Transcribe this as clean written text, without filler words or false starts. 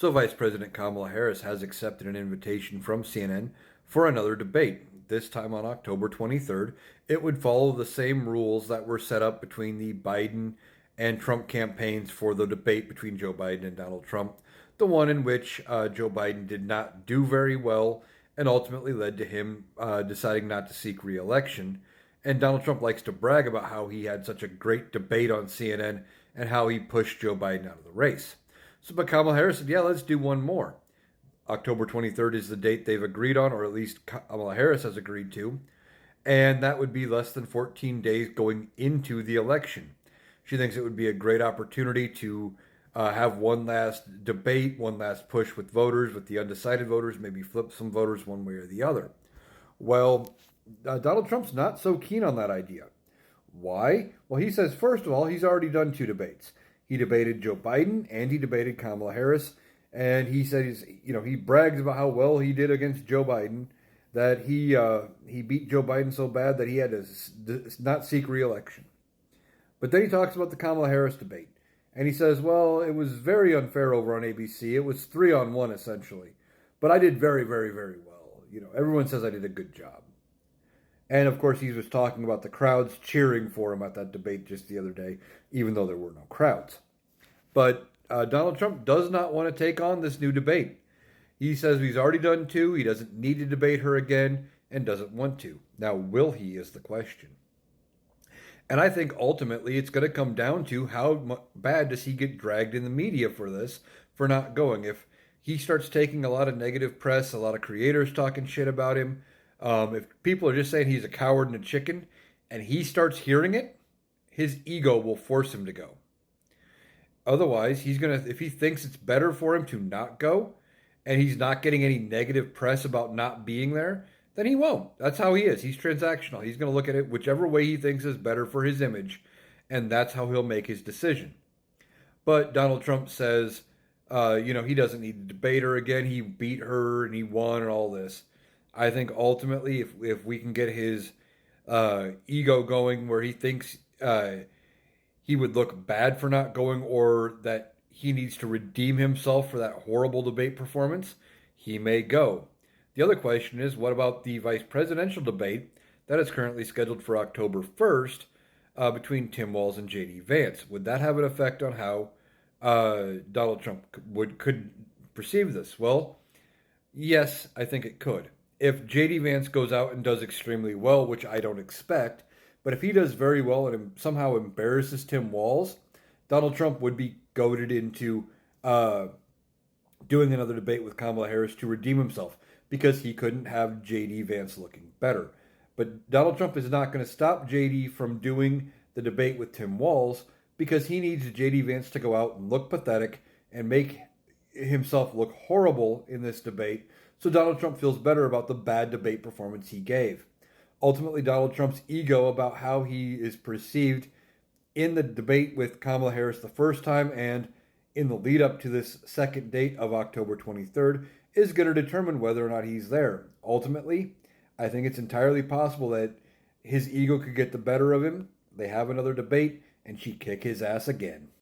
So, Vice President Kamala Harris has accepted an invitation from CNN for another debate, this time on October 23rd. It would follow the same rules that were set up between the Biden and Trump campaigns for the debate between Joe Biden and Donald Trump, the one in which Joe Biden did not do very well and ultimately led to him deciding not to seek re-election. And Donald Trump likes to brag about how he had such a great debate on CNN and how he pushed Joe Biden out of the race. So, but Kamala Harris said, yeah, let's do one more. October 23rd is the date they've agreed on, or at least Kamala Harris has agreed to. And that would be less than 14 days going into the election. She thinks it would be a great opportunity to have one last debate, one last push with voters, with the undecided voters, maybe flip some voters one way or the other. Well, Donald Trump's not so keen on that idea. Why? Well, he says, first of all, he's already done two debates. He debated Joe Biden and he debated Kamala Harris. And he said he brags about how well he did against Joe Biden, that he beat Joe Biden so bad that he had to not seek re-election. But then he talks about the Kamala Harris debate. And he says, well, it was very unfair over on ABC. It was 3-on-1 essentially. But I did very, very, very well. Everyone says I did a good job. And of course, he was talking about the crowds cheering for him at that debate just the other day, even though there were no crowds. But Donald Trump does not want to take on this new debate. He says he's already done two, he doesn't need to debate her again, and doesn't want to. Now, will he is the question. And I think ultimately it's going to come down to how bad does he get dragged in the media for this, for not going. If he starts taking a lot of negative press, a lot of creators talking shit about him, if people are just saying he's a coward and a chicken, and he starts hearing it, his ego will force him to go. Otherwise, if he thinks it's better for him to not go, and he's not getting any negative press about not being there, then he won't. That's how he is. He's transactional. He's going to look at it whichever way he thinks is better for his image, and that's how he'll make his decision. But Donald Trump says, he doesn't need to debate her again. He beat her and he won and all this. I think ultimately, if we can get his ego going where he thinks he would look bad for not going, or that he needs to redeem himself for that horrible debate performance, he may go. The other question is, what about the vice presidential debate that is currently scheduled for October 1st between Tim Walz and J.D. Vance? Would that have an effect on how Donald Trump could perceive this? Well, yes, I think it could. If J.D. Vance goes out and does extremely well, which I don't expect, but if he does very well and somehow embarrasses Tim Walz, Donald Trump would be goaded into doing another debate with Kamala Harris to redeem himself, because he couldn't have J.D. Vance looking better. But Donald Trump is not going to stop J.D. from doing the debate with Tim Walz, because he needs J.D. Vance to go out and look pathetic and make himself look horrible in this debate, so Donald Trump feels better about the bad debate performance he gave. Ultimately, Donald Trump's ego about how he is perceived in the debate with Kamala Harris the first time and in the lead up to this second date of October 23rd is going to determine whether or not he's there. Ultimately, I think it's entirely possible that his ego could get the better of him. They have another debate and she kick his ass again.